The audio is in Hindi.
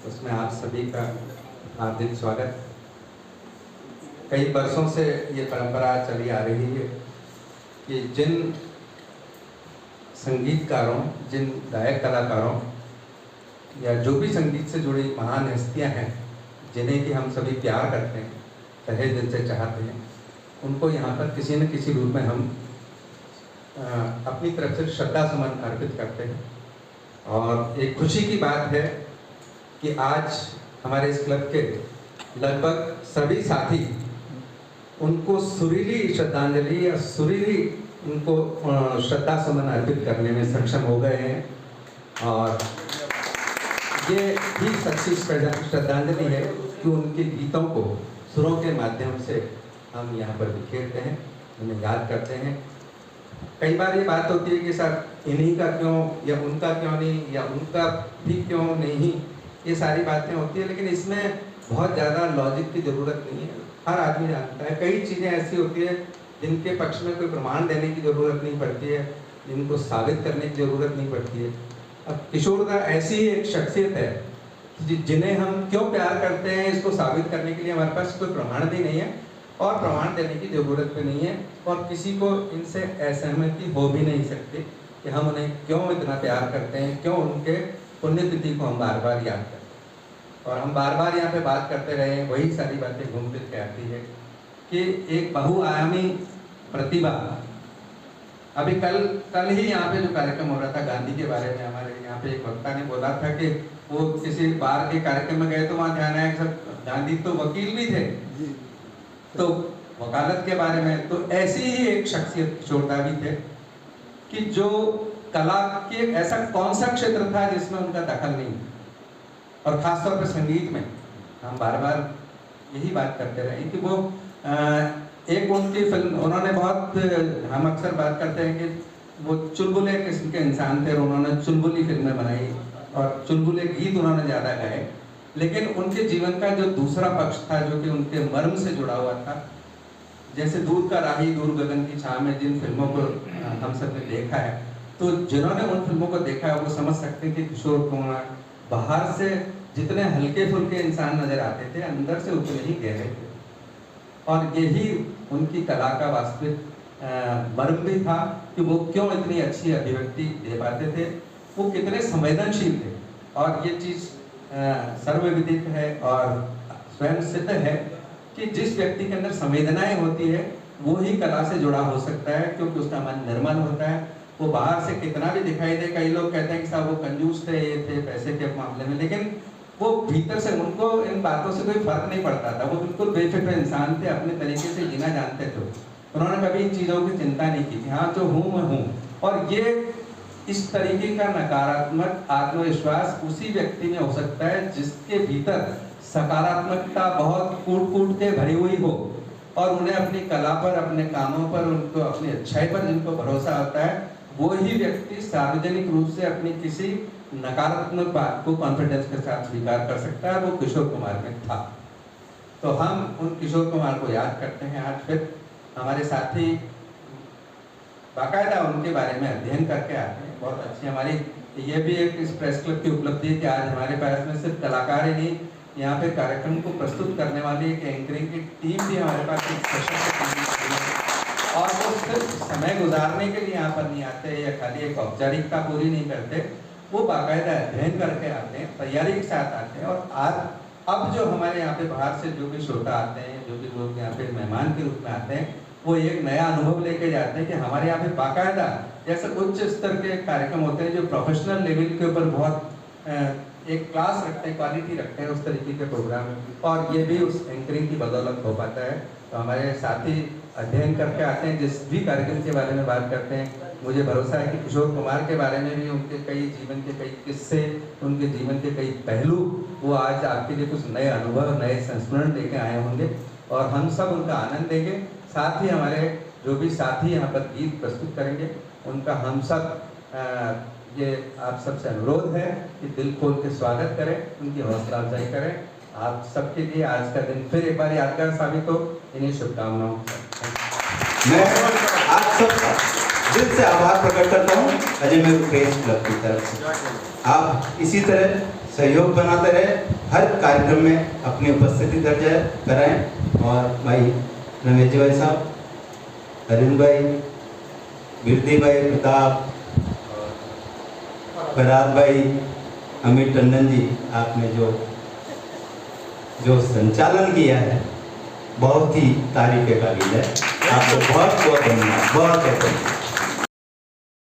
उसमें आप सभी का हार्दिक स्वागत। कई वर्षों से ये परंपरा चली आ रही है कि जिन संगीतकारों, जिन गायक कलाकारों या जो भी संगीत से जुड़ी महान हस्तियां हैं, जिन्हें कि हम सभी प्यार करते हैं, तहे दिल से चाहते हैं, उनको यहाँ पर किसी न किसी रूप में हम अपनी तरफ से श्रद्धा सुमन अर्पित करते हैं। और एक खुशी की बात है कि आज हमारे इस क्लब के लगभग सभी साथी उनको सुरीली श्रद्धांजलि या सुरीली उनको श्रद्धा सुमन अर्पित करने में सक्षम हो गए हैं। और ये भी सच्ची श्रद्धांजलि है कि उनके गीतों को सुरों के माध्यम से हम यहाँ पर बिखेरते हैं, उन्हें याद करते हैं। कई बार ये बात होती है कि सर इन्हीं का क्यों या उनका क्यों नहीं या उनका भी क्यों नहीं, ये सारी बातें होती है, लेकिन इसमें बहुत ज़्यादा लॉजिक की ज़रूरत नहीं है। हर आदमी जानता है कई चीज़ें ऐसी होती है जिनके पक्ष में कोई प्रमाण देने की ज़रूरत नहीं पड़ती है, जिनको साबित करने की ज़रूरत नहीं पड़ती है। अब किशोरदा ऐसी ही एक शख्सियत है जिन्हें हम क्यों प्यार करते हैं, इसको साबित करने के लिए हमारे पास कोई प्रमाण भी नहीं है और प्रमाण देने की ज़रूरत भी नहीं है, और किसी को इनसे असहमति हो भी नहीं सकती कि हम उन्हें क्यों इतना प्यार करते हैं, क्यों उनके पुण्यतिथि को हम बार बार याद करते हैं। और हम बार बार यहाँ पे बात करते रहे, वही सारी बातें घूम फिर के आती है कि एक बहुआयामी प्रतिभा। अभी कल ही यहाँ पे जो कार्यक्रम हो रहा था गांधी के बारे में, हमारे यहाँ पे एक वक्ता ने बोला था कि वो किसी बार के कार्यक्रम में गए तो वहाँ ध्यान आया कि गांधी तो वकील भी थे, तो वकालत के बारे में। तो ऐसी ही एक शख्सियत किशोरदा भी थे कि जो कला के ऐसा कौन सा क्षेत्र था जिसमें उनका दखल नहीं, और खासतौर पर संगीत में। हम बार बार यही बात करते रहे कि वो एक उनकी फिल्म उन्होंने बहुत, हम अक्सर बात करते हैं कि वो चुलबुले किस्म के इंसान थे और उन्होंने चुलबुली फिल्में बनाई और चुलबुले गीत उन्होंने ज़्यादा गाए। लेकिन उनके जीवन का जो दूसरा पक्ष था जो कि उनके मर्म से जुड़ा हुआ था, जैसे दूर का राही दूर गगन की छाव में जिन फिल्मों को हम सब ने देखा है, तो जिन्होंने उन फिल्मों को देखा है वो समझ सकते हैं कि किशोर कुमार बाहर से जितने हल्के फुल्के इंसान नजर आते थे, अंदर से उतने ही गहरे थे। और यही उनकी कला का वास्तविक मर्म भी था कि वो क्यों इतनी अच्छी अभिव्यक्ति दे पाते थे, वो कितने संवेदनशील थे। और ये चीज़ सर्वविदित है और स्वयं सिद्ध है कि जिस व्यक्ति के अंदर संवेदनाएं होती है वो ही कला से जुड़ा हो सकता है, क्योंकि उसका मन निर्मल होता है। वो बाहर से कितना भी दिखाई दे, कई लोग कहते हैं कि साहब वो कंजूस थे, ये थे पैसे के मामले में, लेकिन वो भीतर से उनको इन बातों से कोई फर्क नहीं पड़ता था। वो बिल्कुल बेफिक्र इंसान थे, अपने तरीके से जीना जानते थे। उन्होंने कभी इन चीज़ों की चिंता नहीं की थी, हाँ जो हूँ मैं हूँ। और ये इस तरीके का नकारात्मक आत्मविश्वास उसी व्यक्ति में हो सकता है जिसके भीतर सकारात्मकता बहुत कूट कूट के भरी हुई हो, और उन्हें अपनी कला पर, अपने कामों पर, उनको अपनी अच्छाई पर जिनको भरोसा होता है, वो ही व्यक्ति सार्वजनिक रूप से अपनी किसी नकारात्मक बात को कॉन्फिडेंस के साथ स्वीकार कर सकता है। वो किशोर कुमार में था। तो हम उन किशोर कुमार को याद करते हैं। आज फिर हमारे साथी बाकायदा उनके बारे में अध्ययन करके आते हैं। बहुत अच्छी हमारी ये भी एक इस प्रेस क्लब की उपलब्धि है कि आज हमारे पास में सिर्फ कलाकार ही नहीं, यहाँ पे कार्यक्रम को प्रस्तुत करने वाली एक एंकरिंग की टीम भी हमारे पास एक सशक्त, और वो सिर्फ समय गुजारने के लिए यहाँ पर नहीं आते या खाली एक औपचारिकता पूरी नहीं करते, वो बाकायदा अध्ययन करके आते हैं, तैयारी के साथ आते हैं। और आज अब जो हमारे यहाँ पे बाहर से जो भी श्रोता आते हैं, जो भी लोग यहाँ पे मेहमान के रूप में आते हैं, वो एक नया अनुभव लेके जाते हैं कि हमारे यहाँ पे बाकायदा जैसे उच्च स्तर के कार्यक्रम होते हैं जो प्रोफेशनल लेवल के ऊपर बहुत एक क्लास रखते हैं, क्वालिटी रखते हैं, उस तरीके के प्रोग्राम, और ये भी उस एंकरिंग की बदौलत हो पाता है। तो हमारे साथी अध्ययन करके आते हैं, जिस भी कार्यक्रम के बारे में बात करते हैं, मुझे भरोसा है कि किशोर कुमार के बारे में भी, उनके कई जीवन के कई किस्से, उनके जीवन के कई पहलू, वो आज आपके लिए कुछ नए अनुभव, नए संस्मरण लेके आए होंगे, और हम सब उनका आनंद देंगे। साथ ही हमारे जो भी साथी यहाँ पर गीत प्रस्तुत करेंगे, उनका हम सब ये आप सबसे अनुरोध है कि दिल खोल के स्वागत करें, उनकी हौसला अफजाई करें। आप सबके लिए आज का दिन फिर एक बार यादगार साबित हो, इन्हीं शुभकामनाओं के साथ मैं आप सबका दिल से आभार प्रकट करता हूँ अजय मेरू प्रेस क्लब की तरफ से। आप इसी तरह सहयोग बनाते रहे, हर कार्यक्रम में अपनी उपस्थिति दर्ज कराएं। और भाई रमेश जी भाई साहब, अरविंद भाई, बिरदी भाई, प्रताप, फराद भाई, अमित टंडन जी, आपने जो संचालन किया है बहुत ही तारीफ के काबिल है। आपको बहुत बहुत धन्यवाद, बहुत बहुत धन्यवाद।